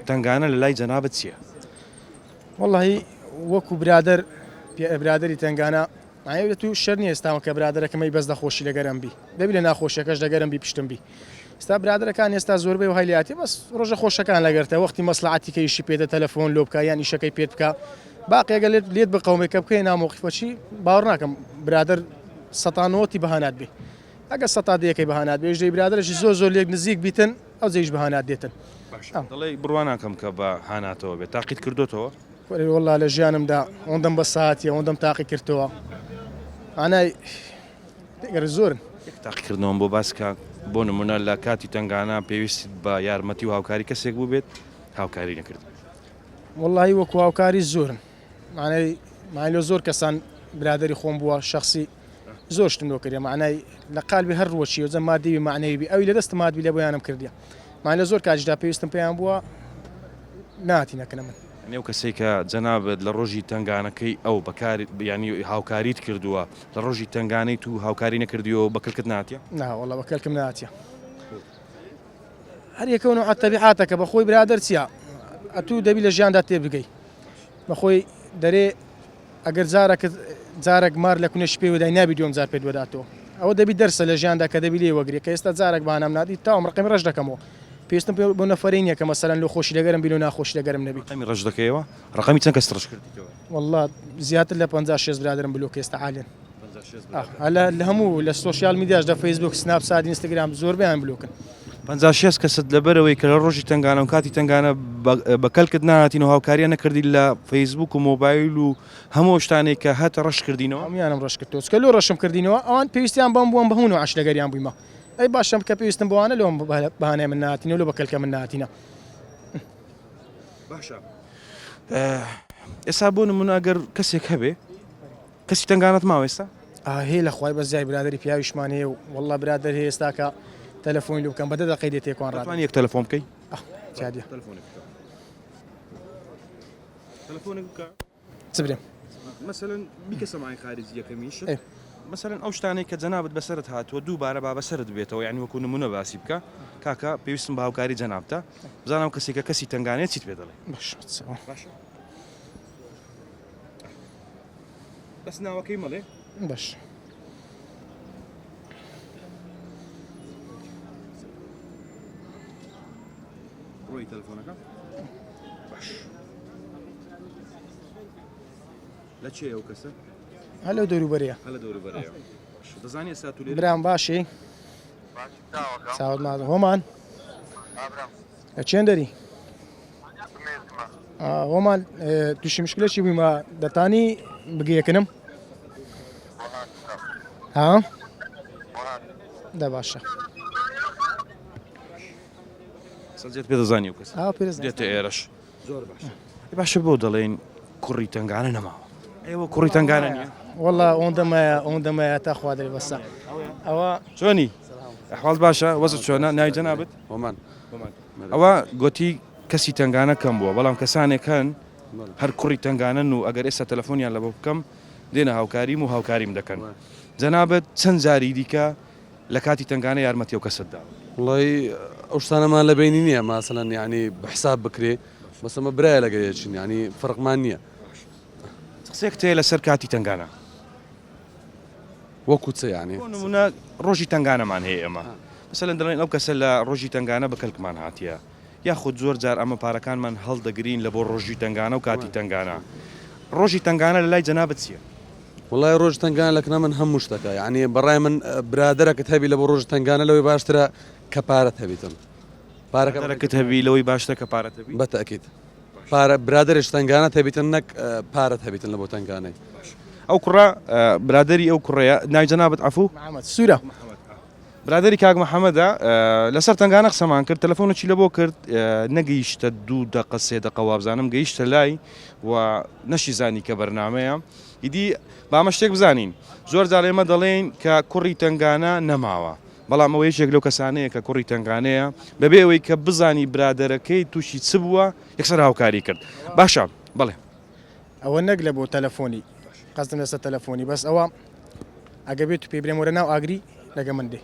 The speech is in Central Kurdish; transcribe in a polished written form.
تنگانە لە لای جەنابەت چییە؟ والله وەکو برادری تنگانە ئایا تو شەر نیە ئێستاوە کە برادەرەکەمەی بەس دەخۆشی لەگەرم بی دەبی لە ناخۆشیەکەش لەگەرم بی پشتم بی ئێستا برادەرەکان ئێستا زۆربەی و هەیلاتی بەس ڕۆژە خۆشەکان لەگەرتە وەختی مەسلحەتی کەیشی پێدە تەلەفۆن لۆ بکە یان ئیشەکەی پێت بکە باقیەگە لێت بە قەومێکە بکەی نامۆقیفەچی باوەڕ ناکەم برادر سەتانەوەتی بەهانات بێ ئەگە سەتا دەیەکەی بەهانات بێ ژدەی برادرەشی زۆر لێک نزیک بیتن ئەو جێیش بەهانات دێتن دەڵێ بڕوا ناکەم کە بە هاناتەوە بێت تاقیت کردوتەوە والله لە ژیانمدا ئەوەندەم بە ساعتیە ئەوەندەم تاقی کردەوە ئانای دەگەر زۆرن تاقیکردنەوەم بۆ باسکە بۆ نمونە لە کاتی تنگانە پێویست بە یارمەتی و هاوکاری کەسێک بوو بێت هاوکاری نەکرد واللهی وەکو هاوکاری زۆرن معنای لە زۆر کەسان برادری خۆم بووە شخصی زۆر شتم لۆ کردە معنای لە قالبی هەر ڕۆچی و جە مادیوی معنەوی ئەوی لە دەست مادوی لە بۆیانم کردیە معنی لە زۆر کاتیشدا پێویستم پێیان بووە ناتی نەکەنە من نێو کەسێک کە جەنابەت لە ڕۆژی تنگانەکەی ئەو بەکاری ینی هاوکاریت کردووە لە ڕۆژی تنگانەی تو هاوکاری نەکردیەوە بەکەلکت ناتیە؟ ناوەڵە بەکەلکم ناتیە هەر یەکەون و عتەبیعاتەکە بەخۆی برادر چییە؟ ئەتوو دەبی لە ژیاندا تێ بگەی بەخۆی دەرێ ئەگەر جارێک مار لە کونە شپێ ودای نابی دوم جار پێ وەداتەوە ئەوە دەبی دەرسە لە ژیاندا کە دەبی لێ وەگری کە ئێستا جارێک بانام نادی تاوم ڕقمی ڕەش دەکەمەوە پێویستم بۆ نەفەرینیە کە مەسەلەن لە خۆشی لەگەرم بی و ناخۆشی لەگەرم نەبی ڕقمی ڕەش دەکەیەوە ڕقمی چەند کەس ڕەش کردیتەوە؟ والله زیاتر لە 56 برادرم بلۆ کە ئێستا عالێن لە هەموو لە سوۆسیال میدیاش لە فەیسبوک سناپچات ئینستاگرام زۆربەیان بلۆکن 56 کەست لەبەرەوەی کە لە ڕۆژی تنگانە و کاتی تنگانە بەکەلکت نهاتین و هاوکاریان نەکردی لە فەیسبوک و مۆبایل و هەموو شتانێک کە هەتە ڕەش کردینەوە هەمویانم ڕەش کردەوە کە لۆ ڕەشم کردینەوە ئەوان پێویستیان بەم بووم بەهون و عەش لەگەریان بوویمە ئەی باشم کە پێویستم بۆوانە لەوم بەهانەیە من نهاتینە لۆ بەکەلکە من نهاتینە باشە ئێستا بۆ نمونە ئەگەر کەسێک هەبێ کەسی تنگانەت ماوە ئێستا؟ هەیە لە خوای بەزای برادری پیاویشمان هەیە و والله برادر هەیە ئێستا کە تەلەفۆنی لێ بکەم بەدە دەقەی دێت تێکوان ڕاتوان یەک تەلەفۆن بکەی چادیە تەلەفۆنێک بکە چ برێم مەسەلەن بیکە سەماعی خارجی یەکەمیش مەسەلەن ئەو شتانەی کە جەنابەت بەسەرت هاتووە دووبارە با بەسەرت بێتەوە یعنی وەکو نمونە باسی بکە کاکە پێویستم بە هاوکاری جەنابتە بزانم کەسێکە کەسی تنگانەیە چیت پێ دەڵێ باش بەس ناوەکەی مەڵێ باش ڕۆی تەلەفۆنەکە باش لە چێ ئەو کەسە؟ هەلو دەوروبەرەیە هەلە دەوروبەرەیە دەزانێت ساتو لێ برام باشی چاوت مازە هۆمان لە چێن دەری؟ هۆمان تووشی مشکلەکی بوویمە دەتانی بگەیەکنم؟ ها؟ دە باشە سەرجێت پێ دەزانی و کەس دێتە ئێرەش زۆر باشە باشە بۆ دەڵێن کوڕی تنگانە نەماوە ئێوە کوڕی تنگانە نییە؟ والله ئەوەندەمایە تا خوا دەری بەسە ئەوە چۆنی؟ ئەحواڵ باشە وەزت چۆنە ناوی جەنابەت؟ هۆمان ئەوە گوتی کەسی تنگانە کەم بووە بەڵام کەسانێک هەن هەر کوڕی تنگانن و ئەگەر ئێستا تەلەفۆنیان لە بۆ بکەم دێنە هاوکاریم و هاوکاریم دەکەن جەنابەت چەند جاری دیکە لە کاتی تنگانە یارمەتی ئەو کەسەتدا وڵی ئەو شتانەمان لە بینی نییە ماسەلەن یعنی بەحساب بکرێ بەسەمە برایە لەگەیەچین ینی فڕقمان نییە قسێک تێ لەسەر کاتی تنگانە وەکو چ ینی نمونە ڕۆژی تنگانەمان هەیە ئەمە مەسەلەن دەڵێن ئەو کەسە لە ڕۆژی تنگانە بەکەلکمان هاتیە یاخود زۆر جار ئەمە پارەکانمان هەڵدەگرین لە بۆ ڕۆژی تنگانە و کاتی تنگانە ڕۆژی تنگانە لە لای جەنابەت چییە؟ وڵای ڕۆژ تنگان لەکنە من هەموو شتەکە یعنی بەڕای من برادەرەکەت هەبی لە بۆ ڕۆژ تنگانە لەوەی باشترە کە پارەت هەبیتن پارەکەت هەبی لەوەی باشترە کە پارەت هەبی بەتەکیت پارە برادرش تنگانە هەبیتن نەک پارەت هەبیتن لە بۆ تنگانەی ئەو کوڕە برادری ئەو کوڕەیە ناوی جەنابەت عەفوو محەممەد سوورە برادری کاک محەممەدە لەسەر تنگانە قسەمان کرد تەلەفۆنێکی لە بۆ کرد نەگەیشتە 2 دقە 3 دقە وابزانم گەیشتە لای و نەشی زانی کە بەرنامەیە ئیدی بامە شتێک بزانین زۆر جار ئێمە دەڵێن کە کوڕی تنگانە نەماوە بەڵام ئەوە یەکێک لەو کەسانەیە کە کوڕی تنگانەیە بەبێ ئەوەی کە بزانی برادەرەکەی تووشی چ بووە یەکسەر هاوکاری کرد باشە بڵێ ئەوە نەک لە بۆ تەلەفۆنی قەزم لەسەر تەلەفۆنی بەس ئەوە ئەگە بێت و پێ برێم وەرە ناو ئاگری لەگە من دێ